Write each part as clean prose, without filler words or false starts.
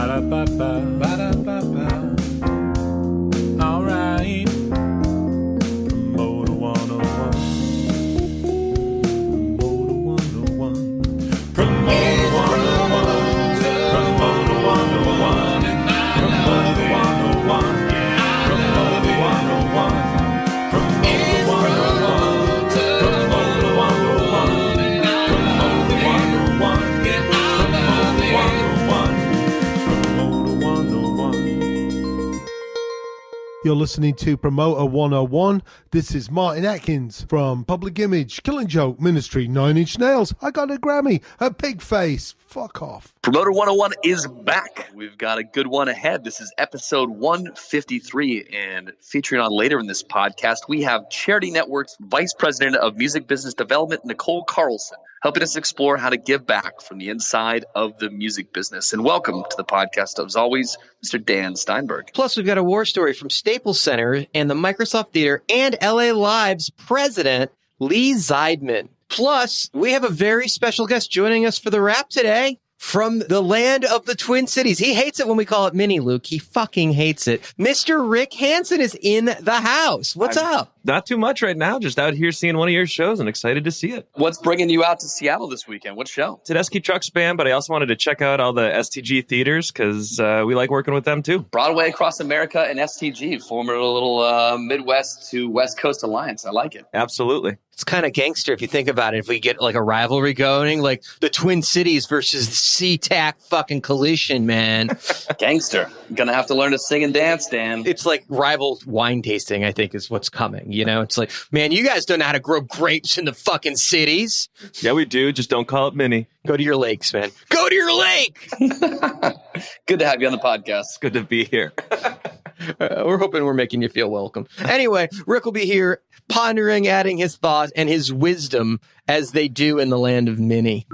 Ba-da-ba-ba, ba-da-ba-ba. All right. Promoter 101. Promoter 101. Promoter 101. Promoter 101. Promoter 101. Promoter 101. Promoter 101. Promoter 101. Promoter 101. You're listening to Promoter 101. This is Martin Atkins from Public Image, Killing Joke, Ministry, 9 Inch Nails. I got a Grammy, a pig face. Fuck off. Promoter 101 is back. We've got a good one ahead. This is episode 153, and featuring on later in this podcast, we have Charity Network's Vice President of Music Business Development, Nichol Carlson, helping us explore how to give back from the inside of the music business. And welcome to the podcast, as always, Mr. Dan Steinberg. Plus, we've got a war story from Staples Center and the Microsoft Theater and LA Live's president, Lee Zeidman. Plus, we have a very special guest joining us for the wrap today from the land of the Twin Cities. He hates it when we call it Mini, Luke. He fucking hates it. Mr. Rick Hansen is in the house. What's up? Not too much right now. Just out here seeing one of your shows and excited to see it. What's bringing you out to Seattle this weekend? What show? It's at Esky Trucks Band, but I also wanted to check out all the STG theaters because we like working with them too. Broadway Across America and STG, former little Midwest to West Coast alliance. I like it. Absolutely. It's kind of gangster if you think about it. If we get like a rivalry going, like the Twin Cities versus SeaTac fucking collision, man. Gangster. You're going to have to learn to sing and dance, Dan. It's like rival wine tasting, I think, is what's coming. You know, it's like, man, you guys don't know how to grow grapes in the fucking cities. Yeah, we do. Just don't call it Mini. Go to your lakes, man. Go to your lake. Good to have you on the podcast. It's good to be here. We're hoping we're making you feel welcome. Anyway, Rick will be here pondering, adding his thoughts and his wisdom as they do in the land of Mini.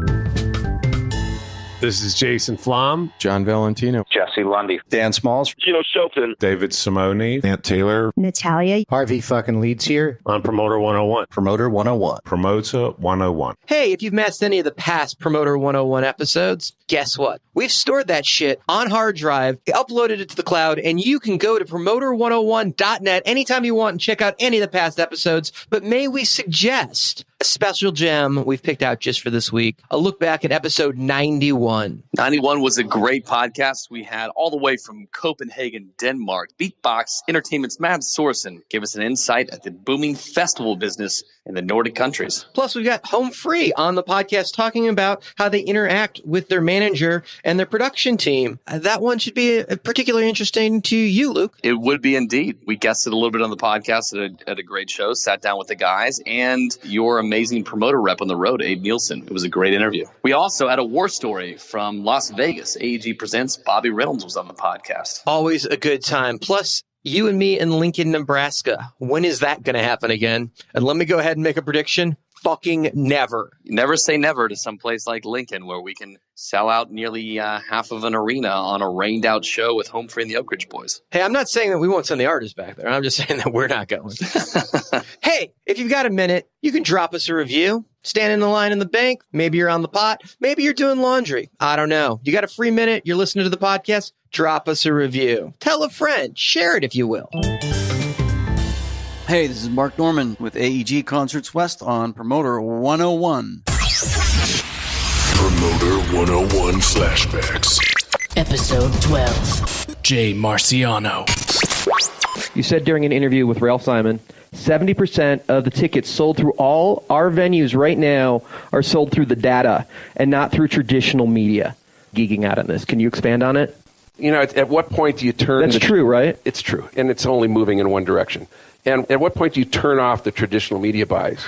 This is Jason Flom, John Valentino, Jesse Lundy, Dan Smalls, Gino Shelton, David Simone, Ant Taylor, Natalia, Harvey fucking Leeds here on Promoter 101. Promoter 101. Promoter 101. Hey, if you've missed any of the past Promoter 101 episodes, guess what? We've stored that shit on hard drive, uploaded it to the cloud, and you can go to promoter101.net anytime you want and check out any of the past episodes. But may we suggest a special gem we've picked out just for this week, a look back at episode 91. 91 was a great podcast. We had all the way from Copenhagen, Denmark, Beatbox Entertainment's Matt Sorensen gave us an insight at the booming festival business in the Nordic countries. Plus, we've got Home Free on the podcast talking about how they interact with their manager and their production team. That one should be particularly interesting to you, Luke. It would be indeed. We guested a little bit on the podcast at a great show, sat down with the guys, and your amazing promoter rep on the road, Abe Nielsen. It was a great interview. We also had a war story from Las Vegas. AEG Presents. Bobby Reynolds was on the podcast. Always a good time. Plus, you and me in Lincoln, Nebraska. When is that going to happen again? And let me go ahead and make a prediction. Fucking never. Never say never to some place like Lincoln, where we can sell out nearly half of an arena on a rained out show with Home Free and the Oak Ridge Boys. Hey, I'm not saying that we won't send the artists back there. I'm just saying that we're not going. Hey, if you've got a minute, you can drop us a review. Stand in the line in the bank. Maybe you're on the pot. Maybe you're doing laundry. I don't know. You got a free minute. You're listening to the podcast. Drop us a review. Tell a friend. Share it if you will. Hey, this is Mark Norman with AEG Concerts West on Promoter 101. Promoter 101 Flashbacks. Episode 12. Jay Marciano. You said during an interview with Ralph Simon, 70% of the tickets sold through all our venues right now are sold through the data and not through traditional media. Geeking out on this. Can you expand on it? You know, at what point do you turn... That's true, right? It's true, and it's only moving in one direction. And at what point do you turn off the traditional media buys?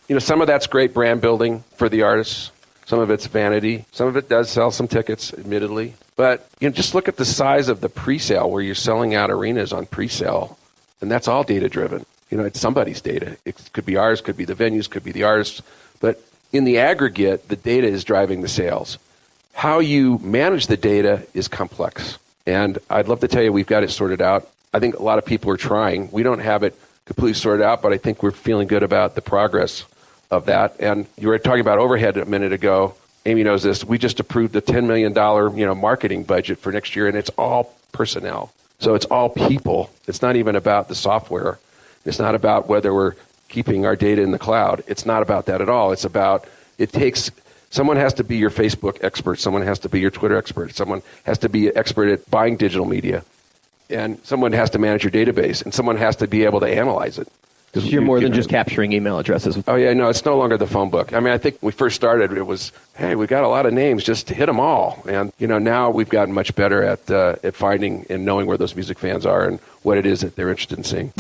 You know, some of that's great brand building for the artists. Some of it's vanity. Some of it does sell some tickets, admittedly. But, you know, just look at the size of the pre-sale where you're selling out arenas on pre-sale. And that's all data-driven. You know, it's somebody's data. It could be ours, could be the venues, could be the artists. But in the aggregate, the data is driving the sales. How you manage the data is complex. And I'd love to tell you we've got it sorted out. I think a lot of people are trying. We don't have it completely sorted out, but I think we're feeling good about the progress of that. And you were talking about overhead a minute ago. Amy knows this. We just approved a $10 million, marketing budget for next year, and it's all personnel. So it's all people. It's not even about the software. It's not about whether we're keeping our data in the cloud. It's not about that at all. It's about, someone has to be your Facebook expert. Someone has to be your Twitter expert. Someone has to be an expert at buying digital media. And someone has to manage your database. And someone has to be able to analyze it. You're more than just capturing email addresses. Oh, yeah, no, it's no longer the phone book. I mean, I think when we first started, it was, hey, we got a lot of names, just to hit them all. And, now we've gotten much better at finding and knowing where those music fans are and what it is that they're interested in seeing.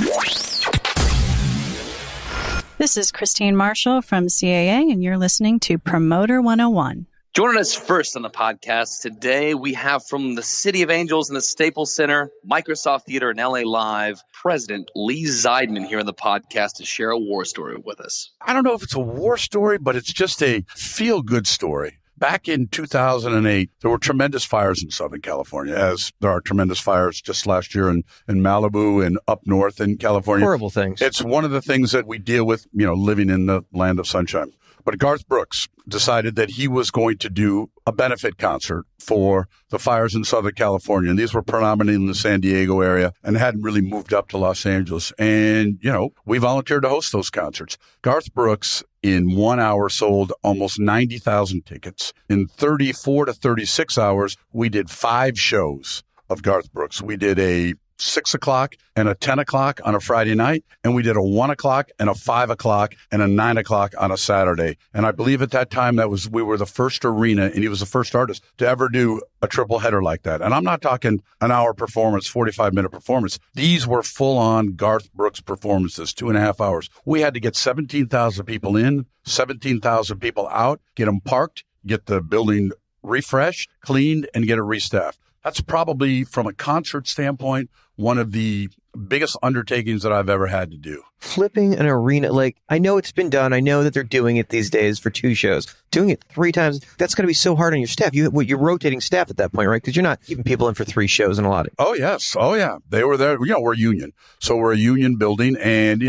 This is Christine Marshall from CAA, and you're listening to Promoter 101. Joining us first on the podcast today, we have from the City of Angels and the Staples Center, Microsoft Theater and LA Live, President Lee Zeidman here on the podcast to share a war story with us. I don't know if it's a war story, but it's just a feel-good story. Back in 2008, there were tremendous fires in Southern California, as there are tremendous fires just last year in Malibu and up north in California. Horrible things. It's one of the things that we deal with, living in the land of sunshine. But Garth Brooks decided that he was going to do a benefit concert for the fires in Southern California. And these were predominantly in the San Diego area and hadn't really moved up to Los Angeles. And, we volunteered to host those concerts. Garth Brooks, in 1 hour, sold almost 90,000 tickets. In 34 to 36 hours, we did 5 shows of Garth Brooks. We did a 6 o'clock and a 10 o'clock on a Friday night. And we did a 1 o'clock and a 5 o'clock and a 9 o'clock on a Saturday. And I believe at that time we were the first arena, and he was the first artist to ever do a triple header like that. And I'm not talking an hour performance, 45-minute performance. These were full-on Garth Brooks performances, 2.5 hours. We had to get 17,000 people in, 17,000 people out, get them parked, get the building refreshed, cleaned, and get it restaffed. That's probably, from a concert standpoint, one of the biggest undertakings that I've ever had to do. Flipping an arena, I know it's been done. I know that they're doing it these days for 2 shows. Doing it 3 times, that's going to be so hard on your staff. You're rotating staff at that point, right? Because you're not keeping people in for 3 shows and a lot of... Oh, yes. Oh, yeah. They were there. We're a union. So we're a union building, and,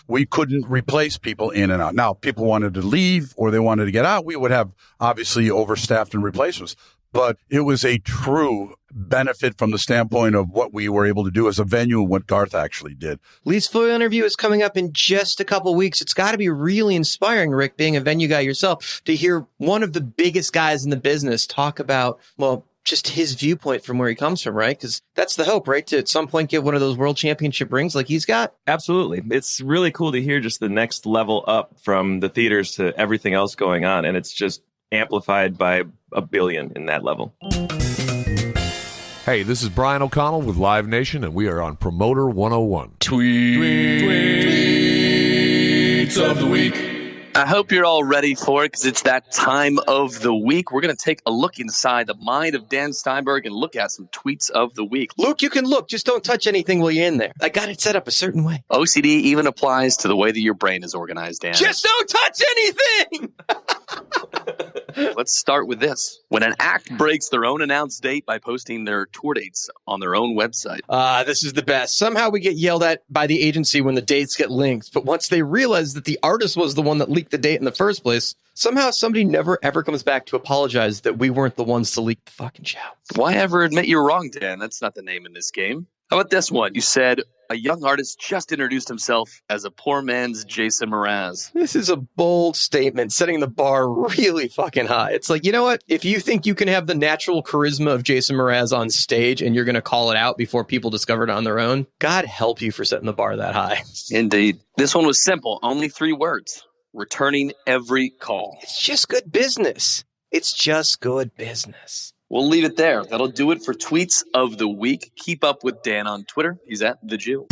we couldn't replace people in and out. Now, people wanted to leave or they wanted to get out. We would have, obviously, overstaffed and replacements. But it was a true benefit from the standpoint of what we were able to do as a venue and what Garth actually did. Lee's full interview is coming up in just a couple of weeks. It's got to be really inspiring, Rick, being a venue guy yourself, to hear one of the biggest guys in the business talk about, just his viewpoint from where he comes from, right? Because that's the hope, right? To at some point get one of those world championship rings like he's got. Absolutely. It's really cool to hear just the next level up from the theaters to everything else going on. And it's just amplified by a billion in that level. Hey, this is Brian O'Connell with Live Nation, and we are on Promoter 101. Tweets of the week. I hope you're all ready for it, because it's that time of the week. We're going to take a look inside the mind of Dan Steinberg and look at some tweets of the week. Luke, you can look. Just don't touch anything while you're in there. I got it set up a certain way. OCD even applies to the way that your brain is organized, Dan. Just don't touch anything! Let's start with this. When an act breaks their own announced date by posting their tour dates on their own website. This is the best. Somehow we get yelled at by the agency when the dates get linked. But once they realize that the artist was the one that leaked the date in the first place, somehow somebody never ever comes back to apologize that we weren't the ones to leak the fucking show. Why ever admit you're wrong, Dan? That's not the name in this game. How about this one? You said a young artist just introduced himself as a poor man's Jason Mraz. This is a bold statement, setting the bar really fucking high. It's like, you know what? If you think you can have the natural charisma of Jason Mraz on stage and you're going to call it out before people discover it on their own, God help you for setting the bar that high. Indeed. This one was simple. Only 3 words. Returning every call. It's just good business. It's just good business. We'll leave it there. That'll do it for Tweets of the Week. Keep up with Dan on Twitter. He's at The Jew.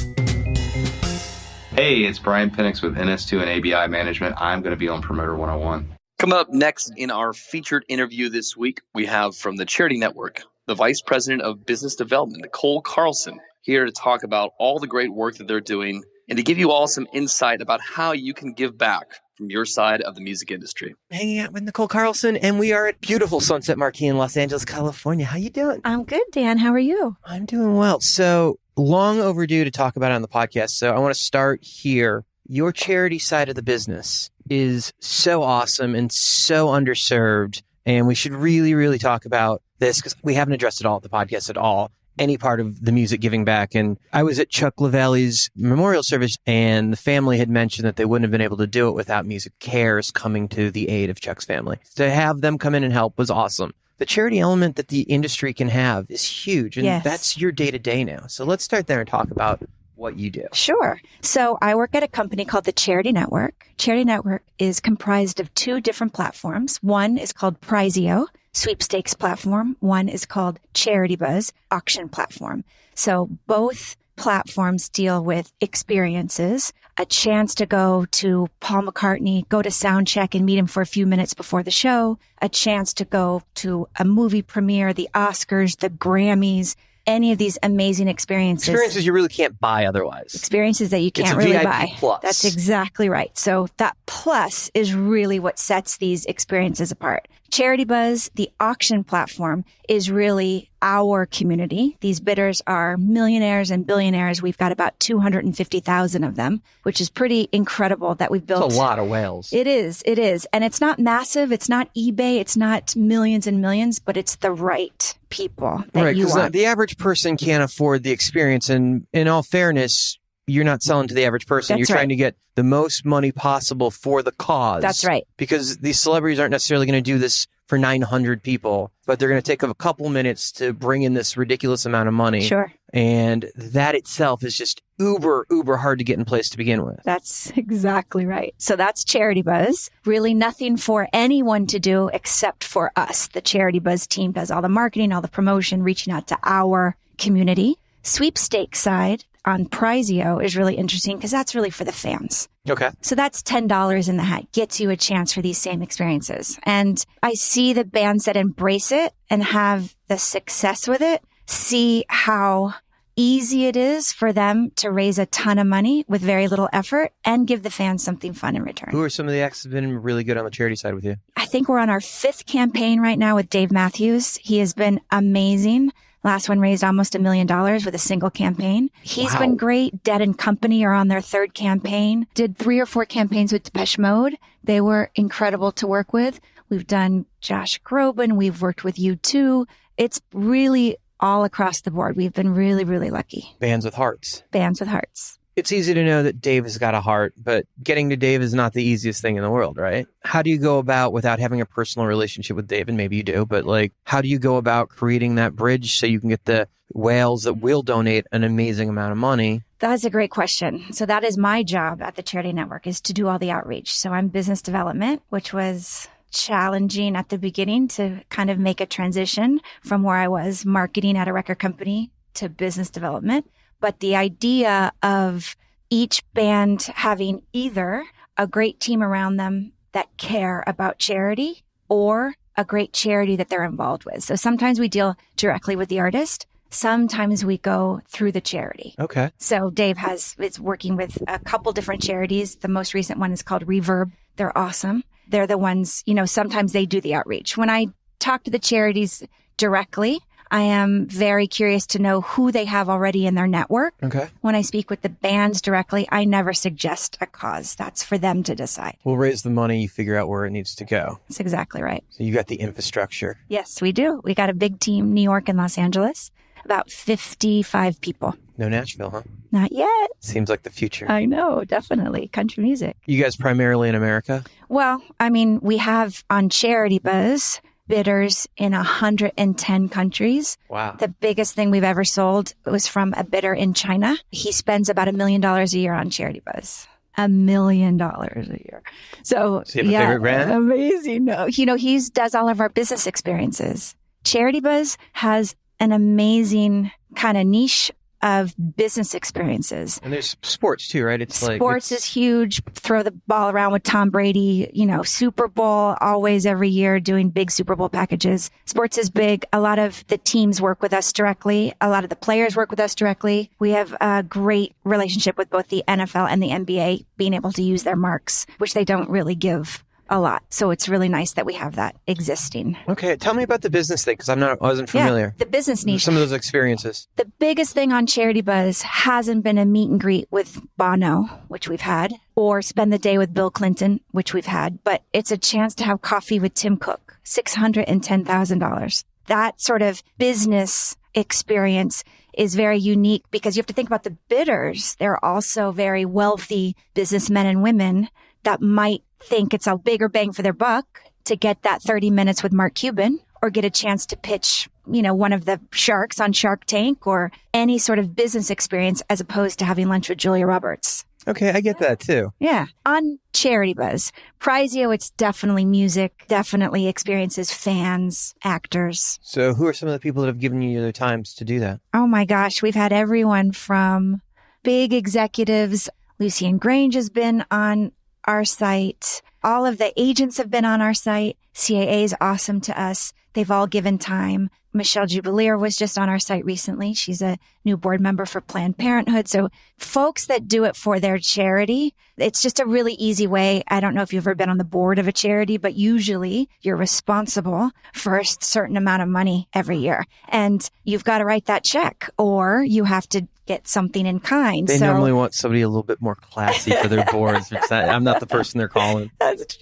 Hey, it's Brian Penix with NS2 and ABI Management. I'm going to be on Promoter 101. Coming up next in our featured interview this week, we have from the Charity Network, the Vice President of Business Development, Nichol Carlson, here to talk about all the great work that they're doing and to give you all some insight about how you can give back from your side of the music industry. Hanging out with Nichol Carlson, and we are at beautiful Sunset Marquee in Los Angeles, California. How you doing? I'm good, Dan. How are you? I'm doing well. So long overdue to talk about it on the podcast. So I want to start here. Your charity side of the business is so awesome and so underserved. And we should really, really talk about this because we haven't addressed it all at the podcast at all. Any part of the music giving back. And I was at Chuck LaValle's memorial service, and the family had mentioned that they wouldn't have been able to do it without Music Cares coming to the aid of Chuck's family. To have them come in and help was awesome. The charity element that the industry can have is huge, and that's your day-to-day now. So let's start there and talk about what you do. Sure. So I work at a company called the Charity Network. Charity Network is comprised of 2 different platforms. One is called Prizeo, sweepstakes platform. One is called Charity Buzz, auction platform. So both platforms deal with experiences, a chance to go to Paul McCartney, go to sound check and meet him for a few minutes before the show, a chance to go to a movie premiere, the Oscars, the Grammys, any of these amazing experiences. Experiences you really can't buy otherwise. Experiences that you can't really buy. Plus. That's exactly right. So that plus is really what sets these experiences apart. Charity Buzz, the auction platform, is really our community. These bidders are millionaires and billionaires. We've got about 250,000 of them, which is pretty incredible that we've built. It's a lot of whales. It is. It is. And it's not massive. It's not eBay. It's not millions and millions, but it's the right people that you want. The average person can't afford the experience. And in all fairness, you're not selling to the average person. You're trying to get the most money possible for the cause. That's right. Because these celebrities aren't necessarily going to do this for 900 people, but they're going to take a couple minutes to bring in this ridiculous amount of money. Sure. And that itself is just uber hard to get in place to begin with. That's exactly right. So that's Charity Buzz. Really nothing for anyone to do except for us. The Charity Buzz team does all the marketing, all the promotion, reaching out to our community. Sweepstakes side on Prizeo is really interesting because that's really for the fans. Okay. So that's $10 in the hat, gets you a chance for these same experiences. And I see the bands that embrace it and have the success with it, see how easy it is for them to raise a ton of money with very little effort and give the fans something fun in return. Who are some of the acts that have been really good on the charity side with you? I think we're on our 5th campaign right now with Dave Matthews. He has been amazing. Last one raised almost $1 million with a single campaign. He's been great. Dead & Company are on their 3rd campaign. Did 3 or 4 campaigns with Depeche Mode. They were incredible to work with. We've done Josh Groban. We've worked with U2. It's really all across the board. We've been really, really lucky. Bands with hearts. Bands with hearts. It's easy to know that Dave has got a heart, but getting to Dave is not the easiest thing in the world, right? How do you go about, without having a personal relationship with Dave, and maybe you do, but how do you go about creating that bridge so you can get the whales that will donate an amazing amount of money? That's a great question. So that is my job at the Charity Network, is to do all the outreach. So I'm business development, which was challenging at the beginning to kind of make a transition from where I was marketing at a record company to business development. But the idea of each band having either a great team around them that care about charity or a great charity that they're involved with. So sometimes we deal directly with the artist. Sometimes we go through the charity. Okay. So Dave is working with a couple different charities. The most recent one is called Reverb. They're awesome. They're the ones, sometimes they do the outreach. When I talk to the charities directly, I am very curious to know who they have already in their network. Okay. When I speak with the bands directly, I never suggest a cause. That's for them to decide. We'll raise the money, you figure out where it needs to go. That's exactly right. So you got the infrastructure. Yes, we do. We got a big team, New York and Los Angeles, about 55 people. No Nashville, huh? Not yet. Seems like the future. I know, definitely. Country music. You guys primarily in America? Well, we have on Charity Buzz bidders in 110 countries. Wow. The biggest thing we've ever sold was from a bidder in China. He spends about $1 million a year on Charity Buzz. $1 million a year. So you have a favorite brand? Amazing. No, he does all of our business experiences. Charity Buzz has an amazing kind of niche of business experiences. And there's sports too, right? Sports is huge. Throw the ball around with Tom Brady, Super Bowl, always every year doing big Super Bowl packages. Sports is big. A lot of the teams work with us directly. A lot of the players work with us directly. We have a great relationship with both the NFL and the NBA, being able to use their marks, which they don't really give a lot. So it's really nice that we have that existing. Okay, tell me about the business thing, because I wasn't familiar. Yeah, the business niche. Some of those experiences. The biggest thing on Charity Buzz hasn't been a meet and greet with Bono, which we've had, or spend the day with Bill Clinton, which we've had, but it's a chance to have coffee with Tim Cook, $610,000. That sort of business experience is very unique because you have to think about the bidders. They're also very wealthy businessmen and women that might think it's a bigger bang for their buck to get that 30 minutes with Mark Cuban or get a chance to pitch, one of the sharks on Shark Tank or any sort of business experience as opposed to having lunch with Julia Roberts. Okay, I get that too. Yeah. On Charity Buzz, Prizio, it's definitely music, definitely experiences, fans, actors. So who are some of the people that have given you their times to do that? Oh my gosh, we've had everyone from big executives. Lucien Grange has been on our site. All of the agents have been on our site. CAA is awesome to us. They've all given time. Michelle Jubileer was just on our site recently. She's a new board member for Planned Parenthood. So folks that do it for their charity, it's just a really easy way. I don't know if you've ever been on the board of a charity, but usually you're responsible for a certain amount of money every year. And you've got to write that check or you have to get something in kind. They normally want somebody a little bit more classy for their boards. I'm not the person they're calling.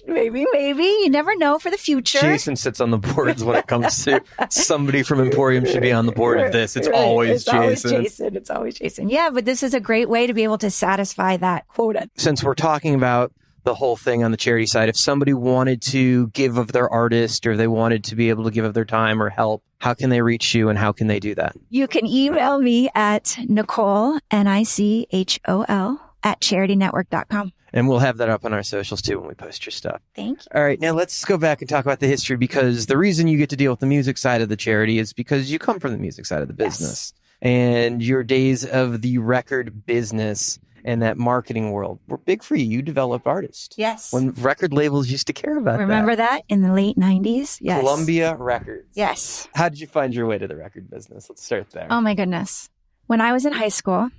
Maybe. You never know for the future. Jason sits on the boards when it comes to somebody from Emporium should be on the board of this. It's always Jason. It's always Jason. Yeah, but this is a great way to be able to satisfy that quota. Since we're talking about the whole thing on the charity side, if somebody wanted to give of their artist or they wanted to be able to give of their time or help, how can they reach you and how can they do that? You can email me at Nichol, Nichol, at charitynetwork.com. And we'll have that up on our socials too when we post your stuff. Thank you. All right, now let's go back and talk about the history because the reason you get to deal with the music side of the charity is because you come from the music side of the business. Yes. And your days of the record business and that marketing world were big for you. You developed artists. Yes. When record labels used to care about Remember that in the late 90s? Yes. Columbia Records. Yes. How did you find your way to the record business? Let's start there. Oh my goodness. When I was in high school,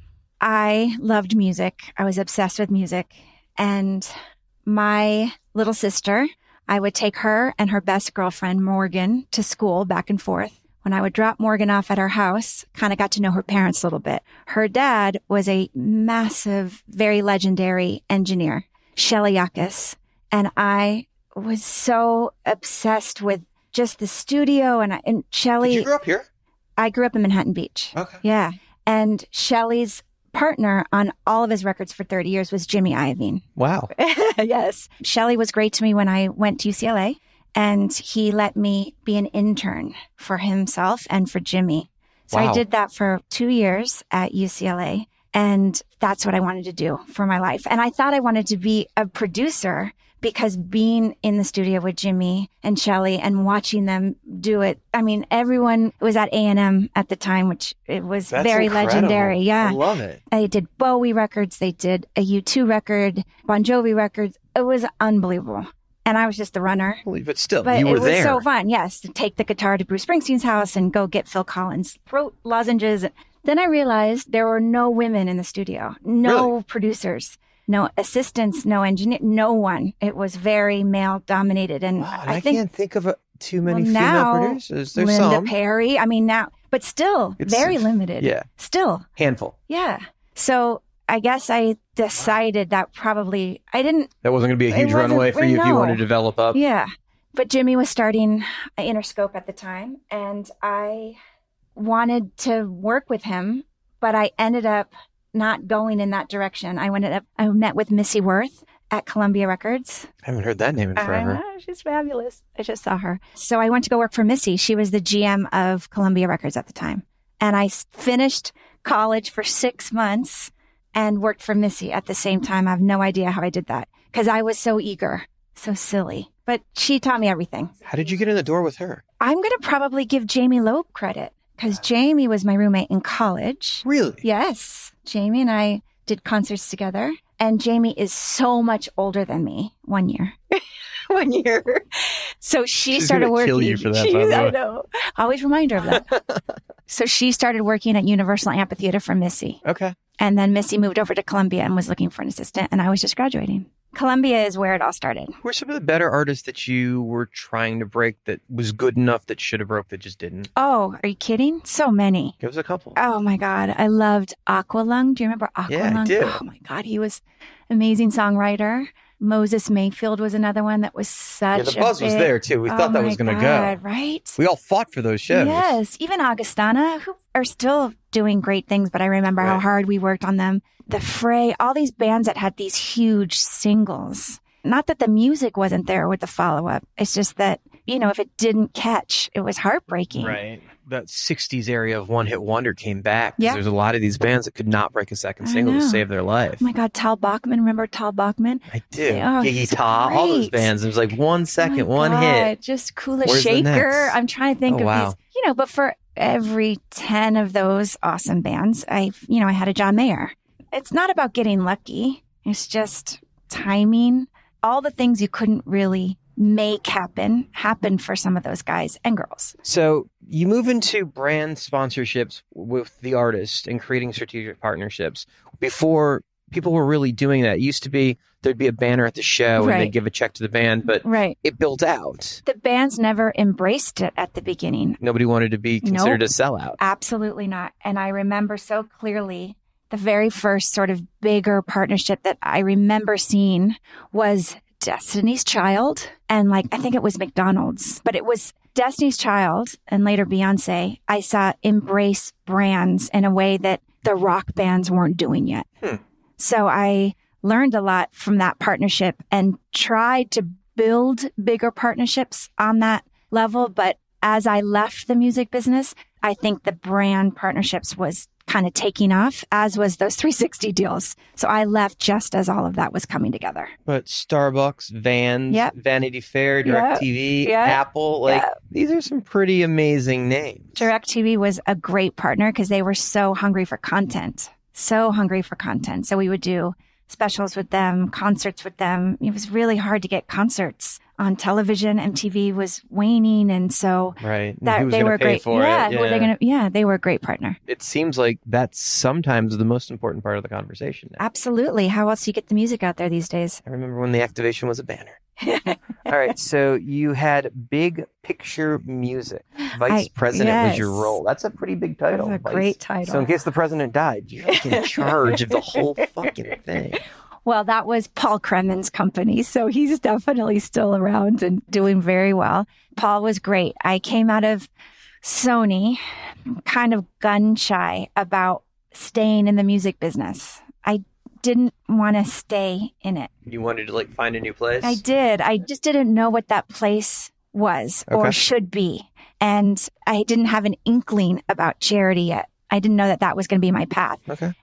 I loved music. I was obsessed with music. And my little sister, I would take her and her best girlfriend, Morgan, to school back and forth. When I would drop Morgan off at her house, kind of got to know her parents a little bit. Her dad was a massive, very legendary engineer, Shelley Yakis. And I was so obsessed with just the studio and Shelley. Did you grow up here? I grew up in Manhattan Beach. Okay. Yeah. And Shelley's partner on all of his records for 30 years was Jimmy Iovine. Wow. Yes. Shelley was great to me when I went to UCLA. And he let me be an intern for himself and for Jimmy. So Wow. I did that for 2 years at UCLA. And that's what I wanted to do for my life. And I thought I wanted to be a producer because being in the studio with Jimmy and Shelley and watching them do it. I mean, everyone was at A&M at the time, which it was That's very incredible. legendary. Yeah. I love it. They did Bowie records. They did a U2 record, Bon Jovi records. It was unbelievable. And I was just the runner. But still, But you were it was there. so fun, yes, to take the guitar to Bruce Springsteen's house and go get Phil Collins' throat lozenges. Then I realized there were no women in the studio, no producers, no assistants, no engineer, no one. It was very male dominated. And I think can't think of too many well, female now, producers. There's Linda some. Perry. I mean, now, but still It's- very limited. Yeah. Still. Handful. Yeah. So I guess I decided that probably I didn't. That wasn't going to be a It huge wasn't- runway for you if you no. wanted to develop up. Yeah. But Jimmy was starting Interscope at the time, and I wanted to work with him, but I ended up not going in that direction. I met with Missy Worth at Columbia Records. I haven't heard that name in forever. She's fabulous. I just saw her. So I went to go work for Missy. She was the GM of Columbia Records at the time. And I finished college for 6 months and worked for Missy at the same time. I have no idea how I did that because I was so eager, so silly. But she taught me everything. How did you get in the door with her? I'm going to probably give Jamie Loeb credit because Jamie was my roommate in college. Really? Yes. Jamie and I did concerts together. And Jamie is so much older than me. 1 year. 1 year. So she's started gonna working. kill you for that, by the way. I know. Always remind her of that. So she started working at Universal Amphitheater for Missy. Okay. And then Missy moved over to Columbia and was looking for an assistant. And I was just graduating. Columbia is where it all started. Who are some of the better artists that you were trying to break that was good enough that should have broke that just didn't? Oh, are you kidding? So many. Give us a couple. Oh my God. I loved Aqualung. Do you remember Aqualung? Yeah, I do. Oh my God. He was an amazing songwriter. Moses Mayfield was another one that was such the buzz was there too. We thought that was going to go. Right? We all fought for those shows. Yes. Even Augustana, who are still doing great things, but I remember how hard we worked on them. The Fray, all these bands that had these huge singles. Not that the music wasn't there with the follow-up. It's just that, if it didn't catch, it was heartbreaking. Right. That 60s area of one-hit wonder came back. Yeah. There's a lot of these bands that could not break a second single to save their life. Oh my God, Tal Bachman. Remember Tal Bachman? I do. Oh, Giggy Ta, all those bands. It was like 1 second, one hit. Just Kula Where's the Shaker. next? I'm trying to think of these, but for every 10 of those awesome bands, I had a John Mayer. It's not about getting lucky. It's just timing. All the things you couldn't really make happened for some of those guys and girls. So you move into brand sponsorships with the artist and creating strategic partnerships. Before, people were really doing that. It used to be there'd be a banner at the show and they'd give a check to the band, but it built out. The bands never embraced it at the beginning. Nobody wanted to be considered a sellout. Absolutely not. And I remember so clearly the very first sort of bigger partnership that I remember seeing was Destiny's Child. And I think it was McDonald's, but it was Destiny's Child and later Beyonce. I saw embrace brands in a way that the rock bands weren't doing yet. So I learned a lot from that partnership and tried to build bigger partnerships on that level. But as I left the music business, I think the brand partnerships was kind of taking off, as was those 360 deals. So I left just as all of that was coming together. But Starbucks, Vans, Vanity Fair, DirecTV, Apple, these are some pretty amazing names. DirecTV was a great partner because they were so hungry for content. So we would do specials with them, concerts with them. It was really hard to get concerts on television. MTV was waning, and so that they were great. They were a great partner. It seems like that's sometimes the most important part of the conversation now. Absolutely. How else do you get the music out there these days? I remember when the activation was a banner. All right, so you had Big Picture Music. Vice President was your role. That's a pretty big title. That's a great title. So in case the president died, you're in charge of the whole fucking thing. Well, that was Paul Kremen's company, so he's definitely still around and doing very well. Paul was great. I came out of Sony kind of gun shy about staying in the music business. I didn't want to stay in it. You wanted to find a new place? I did. I just didn't know what that place was or should be. And I didn't have an inkling about charity yet. I didn't know that that was going to be my path.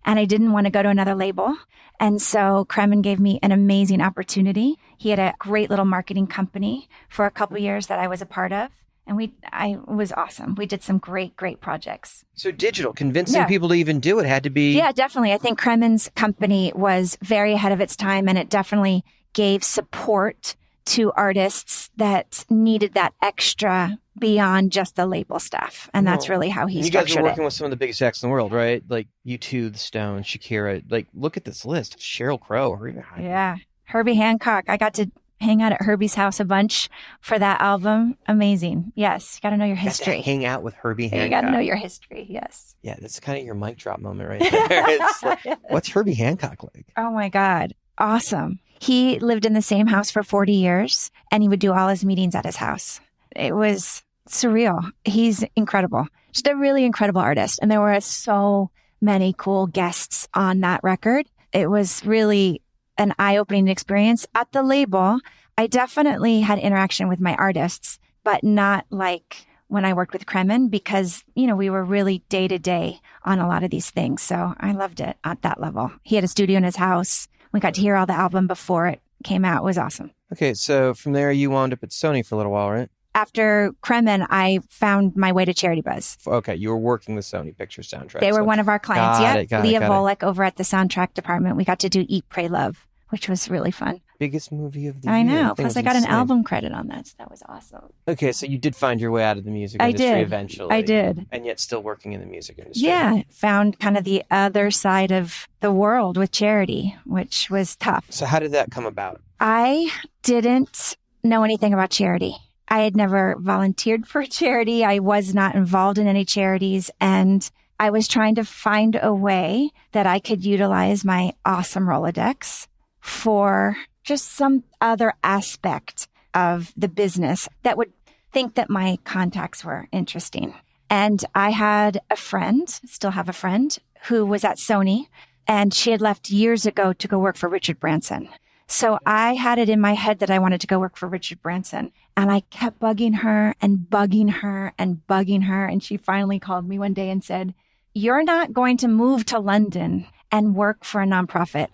And I didn't want to go to another label. And so Kremen gave me an amazing opportunity. He had a great little marketing company for a couple of years that I was a part of. And it was awesome. We did some great projects. So digital, convincing people to even do it had to be... Yeah, definitely. I think Kremen's company was very ahead of its time, and it definitely gave support to artists that needed that extra beyond just the label stuff. And that's really how he structured it. You guys are working with some of the biggest acts in the world, right? Like U2, The Stones, Shakira. Look at this list. Sheryl Crow. Herbie Hancock. I got to hang out at Herbie's house a bunch for that album. Amazing. Yes. You got to know your history. Hang out with Herbie Hancock. You got to know your history. Yes. Yeah. That's kind of your mic drop moment right there. It's what's Herbie Hancock like? Oh my God. Awesome. He lived in the same house for 40 years and he would do all his meetings at his house. It was surreal. He's incredible. Just a really incredible artist. And there were so many cool guests on that record. It was really an eye-opening experience. At the label, I definitely had interaction with my artists, but not like when I worked with Kremen because, we were really day to day on a lot of these things. So I loved it at that level. He had a studio in his house. We got to hear all the album before it came out. It was awesome. Okay. So from there, you wound up at Sony for a little while, right? After Kremen, I found my way to Charity Buzz. Okay, you were working the Sony Pictures soundtrack. They were one of our clients. Got it. Leah Volek over at the soundtrack department. We got to do Eat, Pray, Love which was really fun. Biggest movie of the I year. know. think Plus, it's I got an insane. album credit on that, so that was awesome. Okay, so you did find your way out of the music I industry did. eventually. I did. And yet still working in the music industry. Yeah, found kind of the other side of the world with charity, which was tough. So how did that come about? I didn't know anything about charity. I had never volunteered for a charity. I was not involved in any charities. And I was trying to find a way that I could utilize my awesome Rolodex for just some other aspect of the business that would think that my contacts were interesting. And I had a friend, still have a friend, who was at Sony, and she had left years ago to go work for Richard Branson. So I had it in my head that I wanted to go work for Richard Branson. And I kept bugging her and bugging her and bugging her. And she finally called me one day and said, "You're not going to move to London and work for a nonprofit.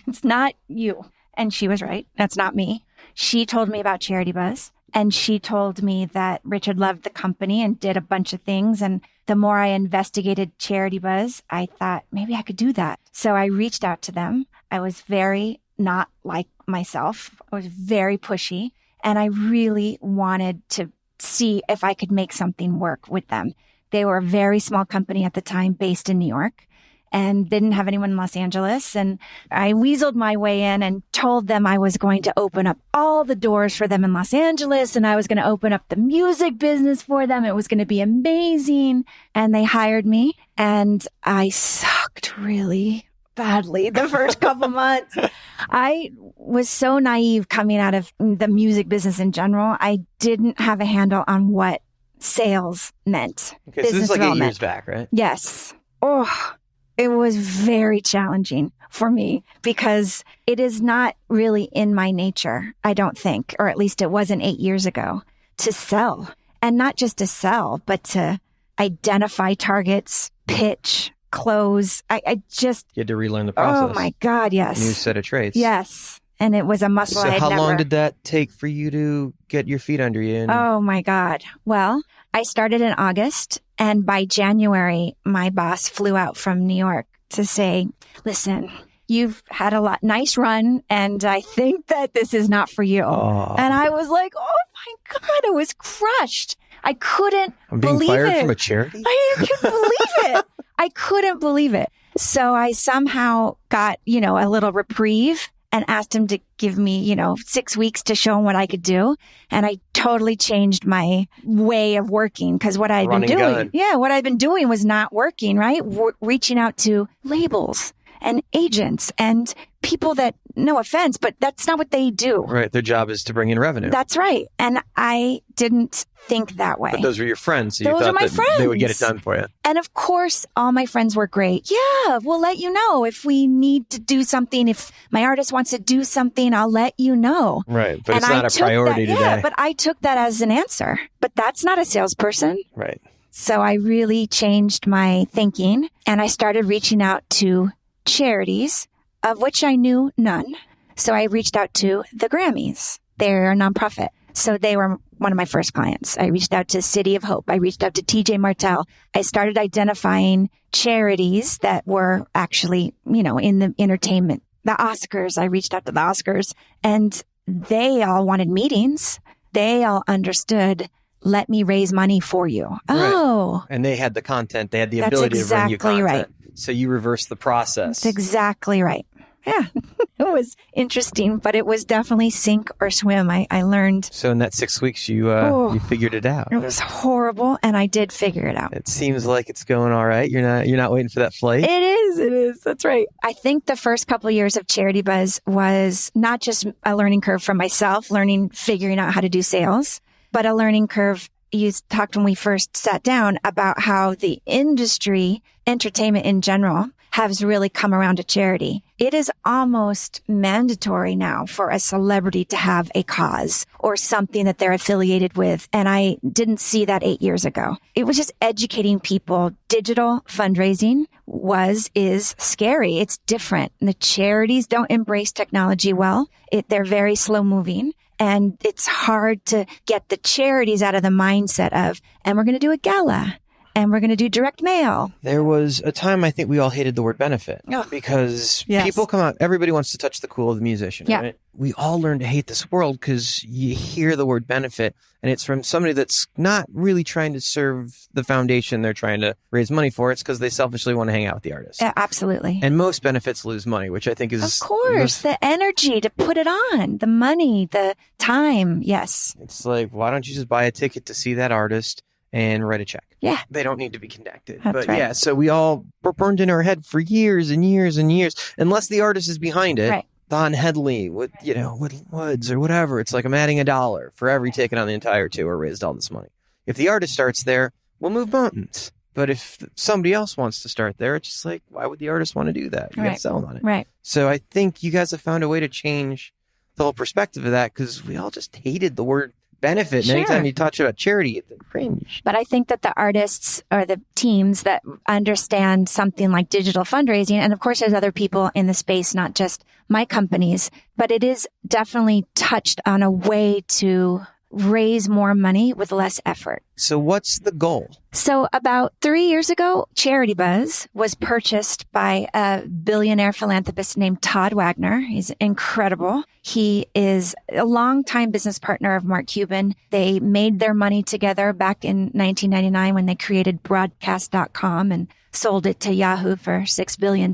It's not you." And she was right. That's not me. She told me about Charity Buzz. And she told me that Richard loved the company and did a bunch of things. And the more I investigated Charity Buzz, I thought maybe I could do that. So I reached out to them. I was very not like myself. I was very pushy. And I really wanted to see if I could make something work with them. They were a very small company at the time based in New York and didn't have anyone in Los Angeles. And I weaseled my way in and told them I was going to open up all the doors for them in Los Angeles. And I was going to open up the music business for them. It was going to be amazing. And they hired me and I sucked really badly the first couple months. I was so naive coming out of the music business in general. I didn't have a handle on what sales meant. Okay, so this is like 8 years back, right? Yes. Oh, it was very challenging for me because it is not really in my nature, I don't think, or at least it wasn't 8 years ago, to sell. And not just to sell, but to identify targets, pitch, close. I just... You had to relearn the process. Oh my God, yes. New set of traits. Yes. And it was a muscle So I had how never... long did that take for you to get your feet under you? And... Oh my God. Well, I started in August and by January, my boss flew out from New York to say, "Listen, you've had a nice run and I think that this is not for you." Oh. And I was like, oh my God, I was crushed. I couldn't I'm being believe fired it. from a charity? I couldn't believe it. I couldn't believe it. So I somehow got, a little reprieve and asked him to give me, 6 weeks to show him what I could do. And I totally changed my way of working because what I'd been doing, what I'd been doing was not working, right? Reaching out to labels and agents and people that, no offense, but that's not what they do. Right. Their job is to bring in revenue. That's right. And I didn't think that way. But those were your friends. So you Those thought are my that friends. they would get it done for you. And of course, all my friends were great. Yeah, we'll let you know if we need to do something. If my artist wants to do something, I'll let you know. Right. But And it's not I a took priority that, today. Yeah, but I took that as an answer. But that's not a salesperson. Right. So I really changed my thinking and I started reaching out to charities, of which I knew none. So I reached out to the Grammys. They're a nonprofit. So they were one of my first clients. I reached out to City of Hope. I reached out to TJ Martell. I started identifying charities that were actually, in the entertainment. The Oscars, I reached out to the Oscars and they all wanted meetings. They all understood, let me raise money for you. Right. Oh. And they had the content. They had the That's ability to bring you exactly content. right. So you reversed the process. That's exactly right. Yeah, it was interesting, but it was definitely sink or swim. I learned. So in that 6 weeks, you figured it out. It was horrible, and I did figure it out. It seems like it's going all right. You're not waiting for that flight. It is. That's right. I think the first couple of years of Charity Buzz was not just a learning curve for myself, figuring out how to do sales, but a learning curve. You talked when we first sat down about how the industry, entertainment in general, has really come around to charity. It is almost mandatory now for a celebrity to have a cause or something that they're affiliated with. And I didn't see that 8 years ago. It was just educating people. Digital fundraising is scary. It's different. The charities don't embrace technology well. They're very slow moving. And it's hard to get the charities out of the mindset of, and we're going to do a gala. And we're going to do direct mail. There was a time I think we all hated the word benefit because people come out, everybody wants to touch the cool of the musician, right? We all learn to hate this world because you hear the word benefit and it's from somebody that's not really trying to serve the foundation they're trying to raise money for. It's because they selfishly want to hang out with the artist. Yeah, absolutely. And most benefits lose money, which I think is... Of course, the energy to put it on, the money, the time, yes. It's like, why don't you just buy a ticket to see that artist and write a check? Yeah. They don't need to be connected. That's but right. yeah, so we all were burned in our head for years and years and years, unless the artist is behind it. Right. Don Headley with Woods or whatever. It's like I'm adding $1 for every ticket on the entire tour raised all this money. If the artist starts there, we'll move mountains. But if somebody else wants to start there, it's just like, why would the artist want to do that? You got to sell them on it. Right. So I think you guys have found a way to change the whole perspective of that because we all just hated the word benefit. Sure. And anytime you talk about charity, it's cringe. But I think that the artists or the teams that understand something like digital fundraising, and of course there's other people in the space, not just my companies, but it is definitely touched on a way to raise more money with less effort. So what's the goal? So about 3 years ago, Charity Buzz was purchased by a billionaire philanthropist named Todd Wagner. He's incredible. He is a longtime business partner of Mark Cuban. They made their money together back in 1999 when they created broadcast.com and sold it to Yahoo for $6 billion.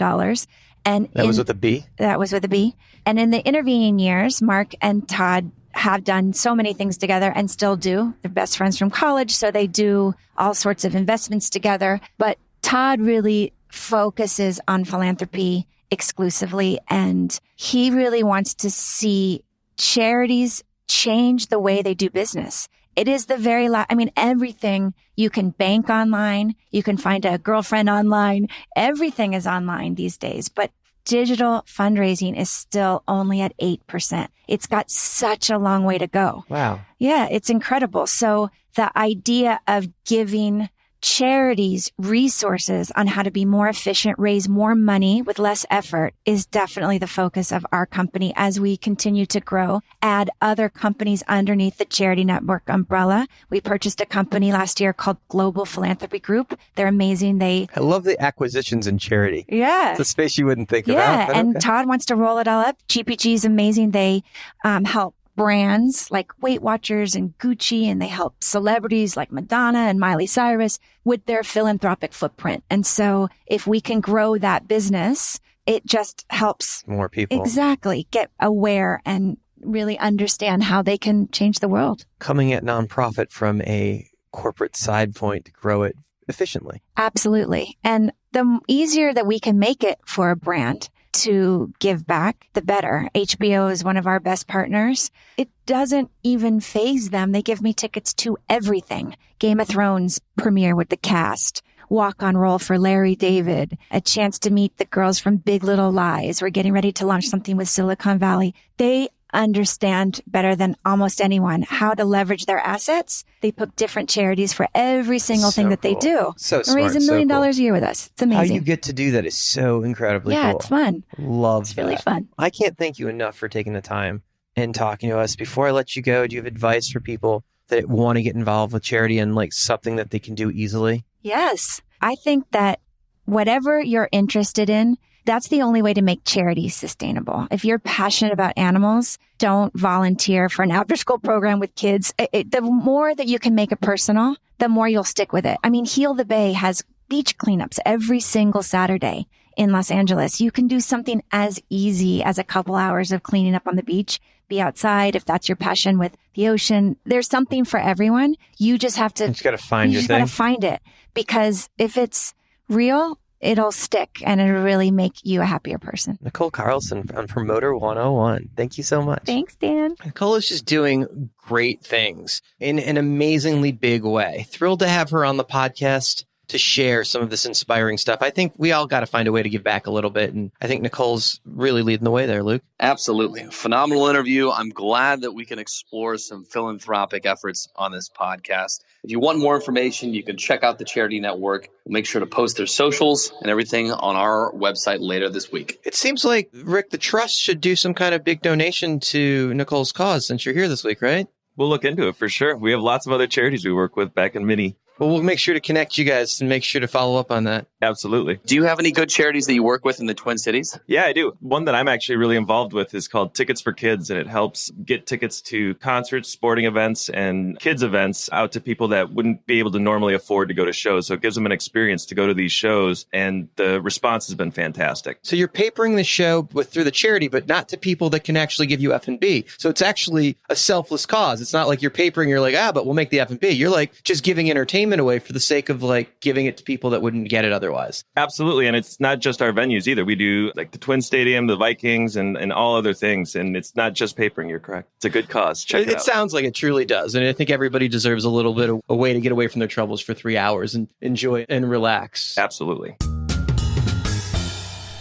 And that was with a B? That was with a B. And in the intervening years, Mark and Todd have done so many things together and still do. They're best friends from college, so they do all sorts of investments together. But Todd really focuses on philanthropy exclusively, and he really wants to see charities change the way they do business. It is the very everything. You can bank online. You can find a girlfriend online. Everything is online these days. But digital fundraising is still only at 8%. It's got such a long way to go. Wow. Yeah, it's incredible. So the idea of giving charities resources on how to be more efficient, raise more money with less effort is definitely the focus of our company as we continue to grow, add other companies underneath the Charity Network umbrella. We purchased a company last year called Global Philanthropy Group. They're amazing. I love the acquisitions in charity. Yeah. It's a space you wouldn't think about. Yeah, and Todd wants to roll it all up. GPG is amazing. They help brands like Weight Watchers and Gucci, and they help celebrities like Madonna and Miley Cyrus with their philanthropic footprint. And so if we can grow that business, it just helps more people exactly get aware and really understand how they can change the world. Coming at nonprofit from a corporate side point to grow it efficiently. Absolutely. And the easier that we can make it for a brand to give back, the better. HBO is one of our best partners. It doesn't even faze them. They give me tickets to everything. Game of Thrones premiere with the cast, walk on roll for Larry David, a chance to meet the girls from Big Little Lies. We're getting ready to launch something with Silicon Valley. They understand better than almost anyone how to leverage their assets. They pick different charities for every single thing that they do. So smart. Raise $1 million a year with us. It's amazing. How you get to do that is so incredibly cool. Yeah, it's fun. Love It's really fun. I can't thank you enough for taking the time and talking to us. Before I let you go, do you have advice for people that want to get involved with charity and like something that they can do easily? Yes. I think that whatever you're interested in, that's the only way to make charity sustainable. If you're passionate about animals, don't volunteer for an after-school program with kids. The more that you can make it personal, the more you'll stick with it. I mean, Heal the Bay has beach cleanups every single Saturday in Los Angeles. You can do something as easy as a couple hours of cleaning up on the beach. Be outside if that's your passion with the ocean. There's something for everyone. You just have to. You just got to find your thing. thing. You just got to find it, because if it's real, it'll stick and it'll really make you a happier person. Nichol Carlson on Promoter 101. Thank you so much. Thanks, Dan. Nichol is just doing great things in an amazingly big way. Thrilled to have her on the podcast to share some of this inspiring stuff. I think we all got to find a way to give back a little bit. And I think Nicole's really leading the way there, Luke. Absolutely. Phenomenal interview. I'm glad that we can explore some philanthropic efforts on this podcast. If you want more information, you can check out the Charity Network. We'll make sure to post their socials and everything on our website later this week. It seems like, Rick, the Trust should do some kind of big donation to Nicole's cause since you're here this week, right? We'll look into it for sure. We have lots of other charities we work with back in Mini. Well, we'll make sure to connect you guys and make sure to follow up on that. Absolutely. Do you have any good charities that you work with in the Twin Cities? Yeah, I do. One that I'm actually really involved with is called Tickets for Kids, and it helps get tickets to concerts, sporting events, and kids events out to people that wouldn't be able to normally afford to go to shows. So it gives them an experience to go to these shows, and the response has been fantastic. So you're papering the show through the charity, but not to people that can actually give you F&B. So it's actually a selfless cause. It's not like you're papering, you're like, but we'll make the F&B. You're like just giving entertainment away for the sake of like giving it to people that wouldn't get it otherwise. Absolutely. And it's not just our venues either. We do like the Twin Stadium, the Vikings, and all other things. And it's not just papering. You're correct. It's a good cause. Check it out. It sounds like it truly does. And I think everybody deserves a little bit of a way to get away from their troubles for 3 hours and enjoy and relax. Absolutely.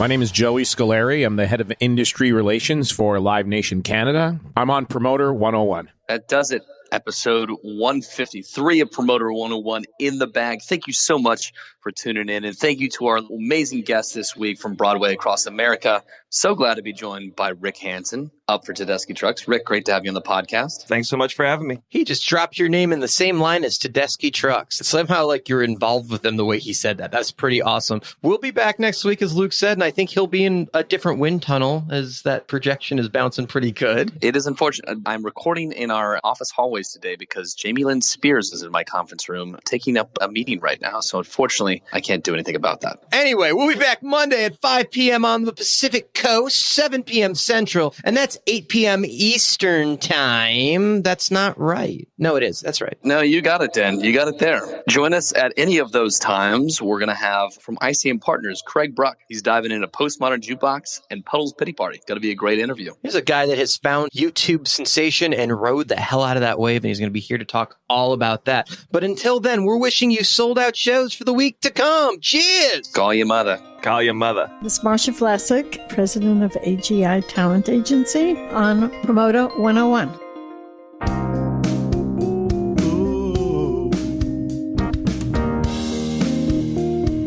My name is Joey Scolari. I'm the head of industry relations for Live Nation Canada. I'm on Promoter 101. That does it. Episode 153 of Promoter 101 in the bag. Thank you so much for tuning in. And thank you to our amazing guests this week from Broadway across America. So glad to be joined by Rick Hansen up for Tedeschi Trucks. Rick, great to have you on the podcast. Thanks so much for having me. He just dropped your name in the same line as Tedeschi Trucks. It's somehow like you're involved with them the way he said that. That's pretty awesome. We'll be back next week, as Luke said, and I think he'll be in a different wind tunnel as that projection is bouncing pretty good. It is unfortunate. I'm recording in our office hallways today because Jamie Lynn Spears is in my conference room taking up a meeting right now. So unfortunately, I can't do anything about that. Anyway, we'll be back Monday at 5 p.m. on the Pacific Coast, 7 p.m. Central, and that's 8 p.m. Eastern Time. That's not right. No, it is. That's right. No, you got it, Dan. You got it there. Join us at any of those times. We're going to have from ICM Partners, Craig Bruck. He's diving into Postmodern Jukebox and Puddle's Pity Party. Got to be a great interview. Here's a guy that has found YouTube sensation and rode the hell out of that wave, and he's going to be here to talk all about that. But until then, we're wishing you sold out shows for the week to come. Cheers! Call your mother. Call your mother. This is Marsha Vlasic, president of AGI Talent Agency on Promoter 101.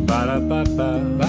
Ba-da-ba-ba.